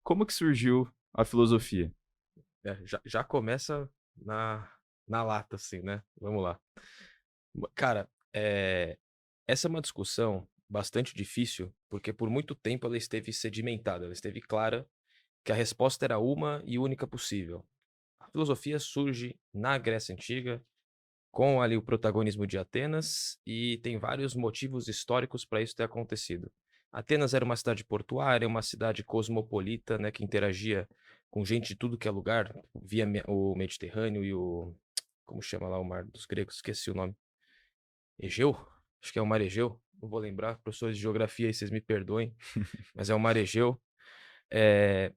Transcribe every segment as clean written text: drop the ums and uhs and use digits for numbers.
como que surgiu a filosofia? Já começa na lata, assim, né? Vamos lá. Cara, essa é uma discussão bastante difícil, porque por muito tempo ela esteve sedimentada, ela esteve clara que a resposta era uma e única possível. A filosofia surge na Grécia Antiga, com ali o protagonismo de Atenas, e tem vários motivos históricos para isso ter acontecido. Atenas era uma cidade portuária, uma cidade cosmopolita, né, que interagia com gente de tudo que é lugar, via o Mediterrâneo e o... Como chama lá o mar dos gregos? Esqueci o nome. Egeu? Acho que é o mar Egeu. Não vou lembrar. Professores de geografia aí, vocês me perdoem, mas é o mar Egeu.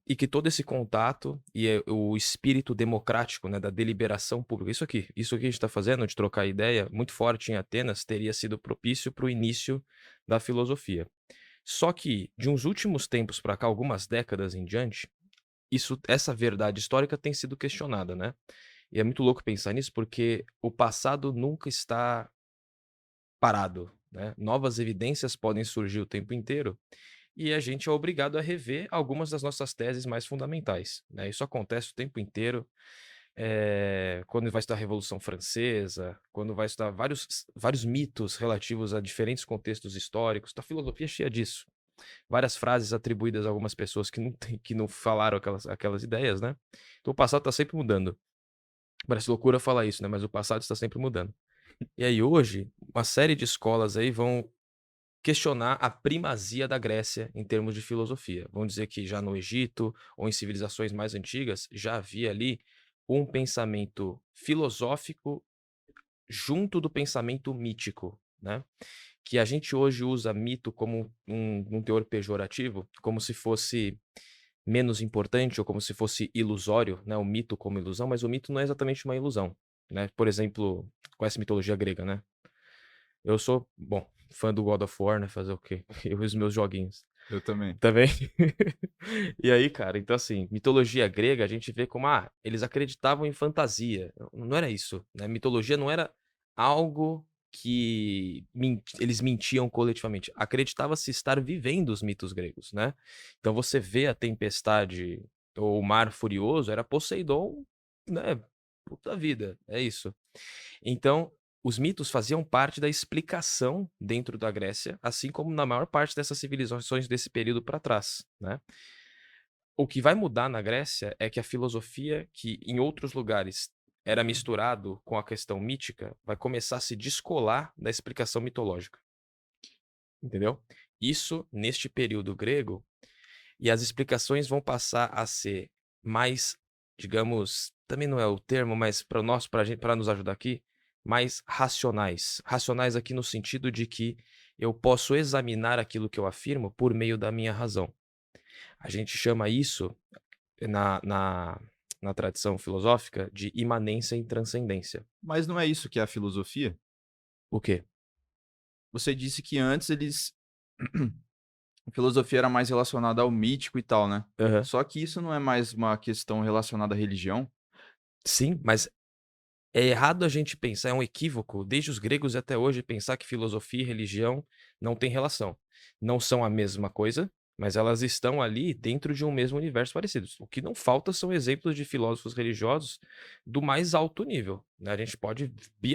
E que todo esse contato e o espírito democrático, né, da deliberação pública, isso aqui a gente está fazendo, de trocar ideia, muito forte em Atenas, teria sido propício para o início da filosofia. Só que, de uns últimos tempos para cá, algumas décadas em diante, essa verdade histórica tem sido questionada, né? E é muito louco pensar nisso, porque o passado nunca está parado, né? Novas evidências podem surgir o tempo inteiro e a gente é obrigado a rever algumas das nossas teses mais fundamentais, né? Isso acontece o tempo inteiro, quando vai estudar a Revolução Francesa, quando vai estudar vários mitos relativos a diferentes contextos históricos. A filosofia é cheia disso. Várias frases atribuídas a algumas pessoas que não falaram aquelas ideias, né? Então o passado está sempre mudando. Parece loucura falar isso, né? Mas o passado está sempre mudando. E aí hoje, uma série de escolas aí vão questionar a primazia da Grécia em termos de filosofia. Vão dizer que já no Egito ou em civilizações mais antigas já havia ali um pensamento filosófico junto do pensamento mítico, né? Que a gente hoje usa mito como um teor pejorativo, como se fosse menos importante ou como se fosse ilusório, né? O mito como ilusão, mas o mito não é exatamente uma ilusão, né? Por exemplo, conhece a mitologia grega, né? Eu sou, bom, fã do God of War, né? Fazer o quê? Eu e os meus joguinhos. Eu também. Também. E aí, cara, então assim, mitologia grega a gente vê como, eles acreditavam em fantasia. Não era isso, né? Mitologia não era algo que eles mentiam coletivamente. Acreditava-se estar vivendo os mitos gregos, né? Então você vê a tempestade ou o mar furioso, era Poseidon, né? Puta vida, é isso. Então, os mitos faziam parte da explicação dentro da Grécia, assim como na maior parte dessas civilizações desse período para trás, né? O que vai mudar na Grécia é que a filosofia, que em outros lugares era misturado com a questão mítica, vai começar a se descolar da explicação mitológica, entendeu? Isso neste período grego, e as explicações vão passar a ser mais, digamos, também não é o termo, mas para nós, para nos ajudar aqui, mais racionais. Racionais aqui no sentido de que eu posso examinar aquilo que eu afirmo por meio da minha razão. A gente chama isso na, na, na tradição filosófica de imanência e transcendência. Mas não é isso que é a filosofia? O quê? Você disse que antes a filosofia era mais relacionada ao mítico e tal, né? Aham. Só que isso não é mais uma questão relacionada à religião? Sim, mas é errado a gente pensar, é um equívoco, desde os gregos até hoje, pensar que filosofia e religião não têm relação. Não são a mesma coisa, mas elas estão ali dentro de um mesmo universo parecidos. O que não falta são exemplos de filósofos religiosos do mais alto nível, né? A gente pode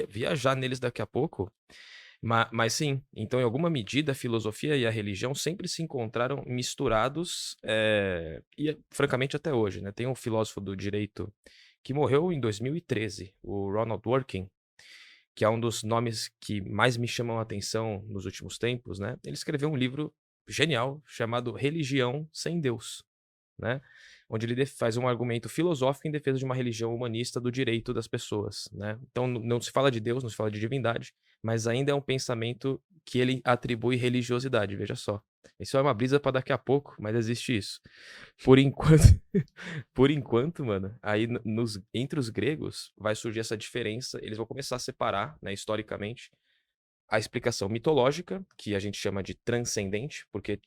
viajar neles daqui a pouco, mas sim, então em alguma medida a filosofia e a religião sempre se encontraram misturados, e francamente até hoje, né? Tem um filósofo do direito que morreu em 2013, o Ronald Dworkin, que é um dos nomes que mais me chamam a atenção nos últimos tempos, né? Ele escreveu um livro genial chamado Religião Sem Deus, né? Onde ele faz um argumento filosófico em defesa de uma religião humanista do direito das pessoas, né? Então não se fala de Deus, não se fala de divindade, mas ainda é um pensamento que ele atribui religiosidade, veja só. Isso é uma brisa para daqui a pouco, mas existe isso. Por enquanto, por enquanto, mano, aí entre os gregos vai surgir essa diferença, eles vão começar a separar, né, historicamente, a explicação mitológica, que a gente chama de transcendente, porque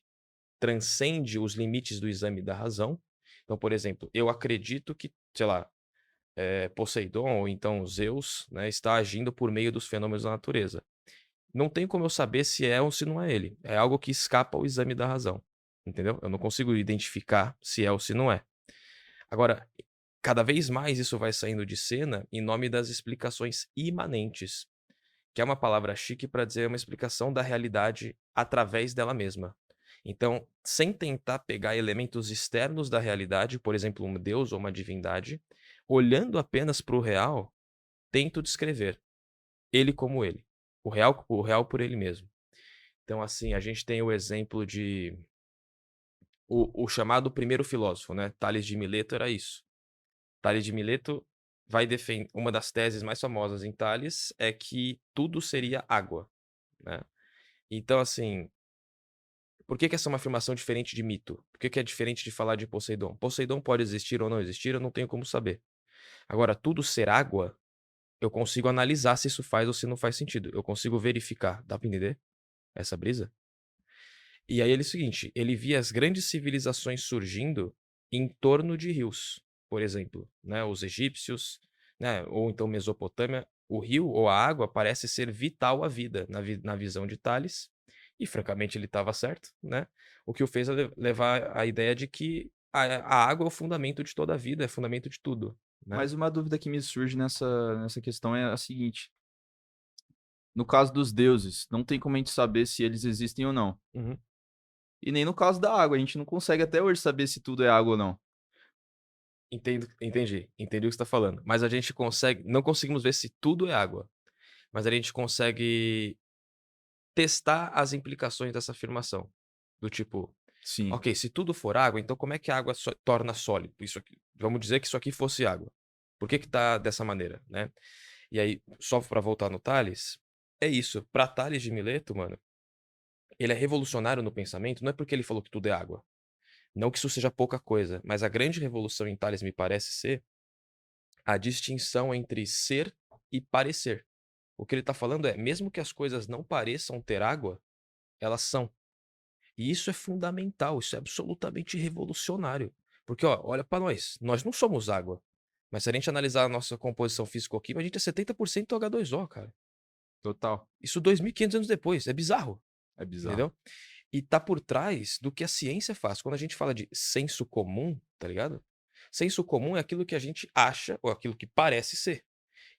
transcende os limites do exame da razão. Então, por exemplo, eu acredito que, sei lá, Poseidon ou então Zeus, né, está agindo por meio dos fenômenos da natureza. Não tem como eu saber se é ou se não é ele. É algo que escapa ao exame da razão, entendeu? Eu não consigo identificar se é ou se não é. Agora, cada vez mais isso vai saindo de cena em nome das explicações imanentes, que é uma palavra chique para dizer uma explicação da realidade através dela mesma. Então, sem tentar pegar elementos externos da realidade, por exemplo, um deus ou uma divindade, olhando apenas para o real, tento descrever ele como ele, o real por ele mesmo. Então, assim, a gente tem o exemplo de o chamado primeiro filósofo, né? Tales de Mileto era isso. Tales de Mileto vai defender uma das teses mais famosas em Tales é que tudo seria água, né? Então, assim, por que que essa é uma afirmação diferente de mito? Por que que é diferente de falar de Poseidon? Poseidon pode existir ou não existir, eu não tenho como saber. Agora, tudo ser água, eu consigo analisar se isso faz ou se não faz sentido. Eu consigo verificar. Dá pra entender essa brisa? E aí ele é o seguinte, ele via as grandes civilizações surgindo em torno de rios, por exemplo, né, os egípcios, né, ou então Mesopotâmia, o rio ou a água parece ser vital à vida, na visão de Tales, e francamente ele estava certo, né, o que o fez levar à ideia de que a água é o fundamento de toda a vida, é o fundamento de tudo, né. Mas uma dúvida que me surge nessa questão é a seguinte: no caso dos deuses, não tem como a gente saber se eles existem ou não. Uhum. E nem no caso da água, a gente não consegue até hoje saber se tudo é água ou não. Entendi o que você está falando, mas a gente consegue não conseguimos ver se tudo é água, mas a gente consegue testar as implicações dessa afirmação. Do tipo, Sim, ok, se tudo for água, então como é que a água torna sólido? Isso aqui, vamos dizer que isso aqui fosse água. Por que que tá dessa maneira, né? E aí, só para voltar no Tales, é isso. Para Tales de Mileto, mano, ele é revolucionário no pensamento, não é porque ele falou que tudo é água. Não que isso seja pouca coisa, mas a grande revolução em Tales me parece ser a distinção entre ser e parecer. O que ele tá falando é, mesmo que as coisas não pareçam ter água, elas são. E isso é fundamental, isso é absolutamente revolucionário. Porque, ó, olha pra nós não somos água. Mas se a gente analisar a nossa composição físico-química, a gente é 70% H2O, cara. total. Isso 2.500 anos depois, é bizarro, É bizarro. entendeu? E tá por trás do que a ciência faz. Quando a gente fala de senso comum, tá ligado? Senso comum é aquilo que a gente acha ou aquilo que parece ser.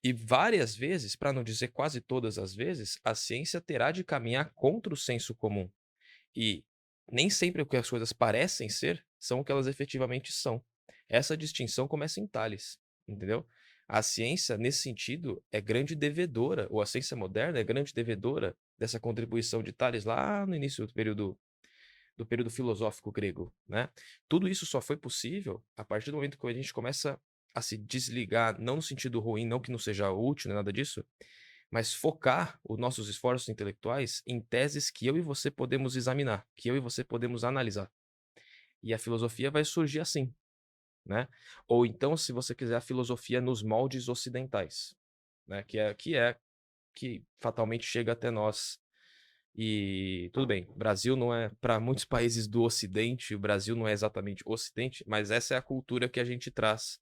E várias vezes, para não dizer quase todas as vezes, a ciência terá de caminhar contra o senso comum. E nem sempre o que as coisas parecem ser são o que elas efetivamente são. Essa distinção começa em Tales, entendeu? A ciência, nesse sentido, é grande devedora, ou a ciência moderna é grande devedora dessa contribuição de Tales lá no início do período filosófico grego, né? Tudo isso só foi possível a partir do momento que a gente começa a se desligar, não no sentido ruim, não que não seja útil, nem nada disso, mas focar os nossos esforços intelectuais em teses que eu e você podemos examinar, que eu e você podemos analisar. E a filosofia vai surgir assim, né? Ou então, se você quiser, a filosofia nos moldes ocidentais, né? Que fatalmente chega até nós. E tudo bem, o Brasil não é, para muitos países do Ocidente, o Brasil não é exatamente Ocidente, mas essa é a cultura que a gente traz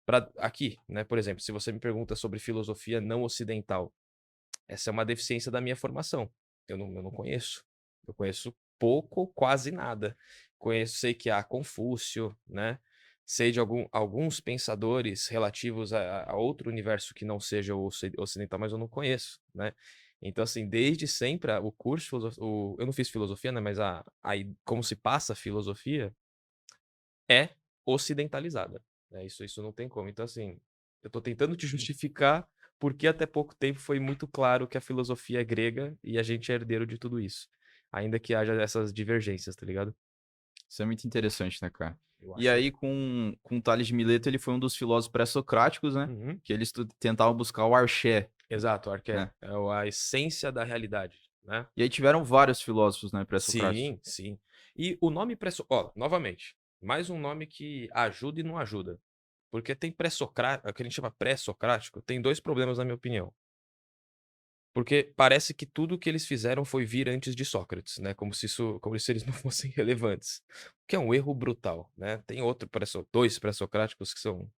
para aqui, né? Por exemplo, se você me pergunta sobre filosofia não ocidental, essa é uma deficiência da minha formação. Eu não conheço. Eu conheço pouco, quase nada. Sei que há Confúcio, né? Sei de alguns pensadores relativos a outro universo que não seja o ocidental, mas eu não conheço, né? Então, assim, desde sempre, o curso, eu não fiz filosofia, né? Mas como se passa a filosofia é ocidentalizada, né, isso não tem como. Então, assim, eu estou tentando te justificar porque até pouco tempo foi muito claro que a filosofia é grega e a gente é herdeiro de tudo isso, ainda que haja essas divergências, tá ligado? Isso é muito interessante, né, cara? Eu E acho. aí, com Tales de Mileto, ele foi um dos filósofos pré-socráticos, né? Uhum. Que eles tentavam buscar o arché, Exato, arqué, né? é a essência da realidade, né? E aí tiveram vários filósofos, né, pré-socráticos. Sim, sim. E o nome ó, novamente, mais um nome que ajuda e não ajuda. Porque tem pré-socrático, o que a gente chama pré-socrático, tem dois problemas na minha opinião. Porque parece que tudo que eles fizeram foi vir antes de Sócrates, né, como se eles não fossem relevantes, o que é um erro brutal, né. Tem dois pré-socráticos que são,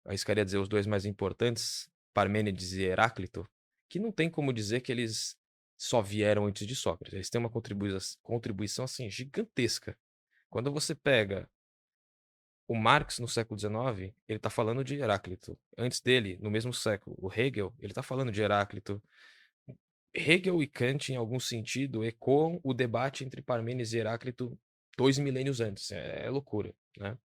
arriscaria dizer, os 2 mais importantes, Parmênides e Heráclito, que não tem como dizer que eles só vieram antes de Sócrates, eles têm uma contribuição, assim, gigantesca, Quando você pega o Marx no século XIX, ele está falando de Heráclito. Antes dele, no mesmo século, o Hegel, ele está falando de Heráclito. Hegel e Kant, em algum sentido, ecoam o debate entre Parmênides e Heráclito 2 milênios antes. É loucura, né?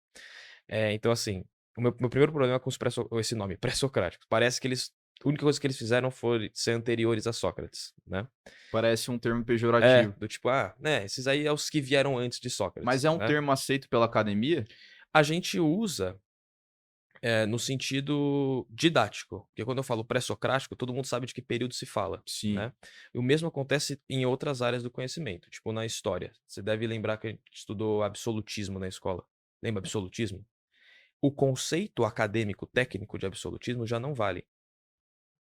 Então, assim, o meu primeiro problema com esse nome, pré-socráticos, parece que eles. A única coisa que eles fizeram foi ser anteriores a Sócrates, né? Parece um termo pejorativo. Do tipo, né, esses aí é os que vieram antes de Mas Sócrates, é um né? termo aceito pela academia? A gente usa no sentido didático, porque quando eu falo pré-socrático, todo mundo sabe de que período se fala, Sim. né? E o mesmo acontece em outras áreas do conhecimento, tipo na história. Você deve lembrar que a gente estudou absolutismo na escola. Lembra absolutismo? O conceito acadêmico técnico de absolutismo já não vale.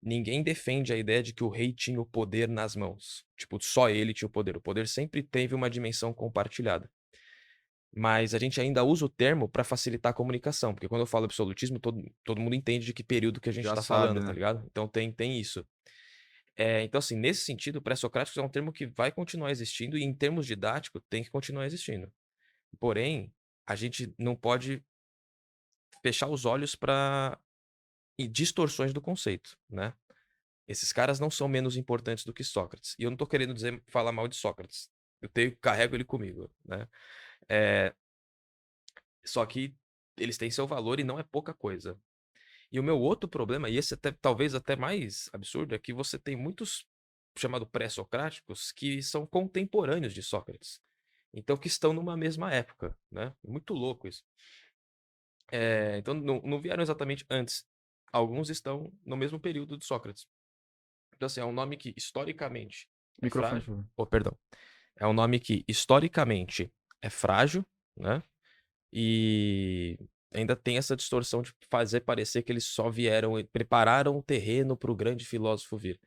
Ninguém defende a ideia de que o rei tinha o poder nas mãos. Tipo, só ele tinha o poder. O poder sempre teve uma dimensão compartilhada. Mas a gente ainda usa o termo para facilitar a comunicação, porque quando eu falo absolutismo, todo mundo entende de que período que a gente Já está sabe, falando, tá né? ligado? Então tem isso. Então, assim, nesse sentido, pré-socráticos é um termo que vai continuar existindo e, em termos didáticos, tem que continuar existindo. Porém, a gente não pode fechar os olhos para distorções do conceito, né? Esses caras não são menos importantes do que Sócrates. E eu não tô querendo falar mal de Sócrates. Carrego ele comigo, né? É, Só que eles têm seu valor e não é pouca coisa. E o meu outro problema, e esse talvez até mais absurdo, é que você tem muitos chamados pré-socráticos que são contemporâneos de Sócrates. Então, que estão numa mesma época, né? Muito louco isso. Então, não vieram exatamente antes. Alguns estão no mesmo período de Sócrates. Então, assim, é um nome que historicamente é Microfone, por frágil. favor. Oh, perdão. É um nome que historicamente é frágil, né? E ainda tem essa distorção de fazer parecer que eles só vieram e prepararam o terreno para o grande filósofo vir.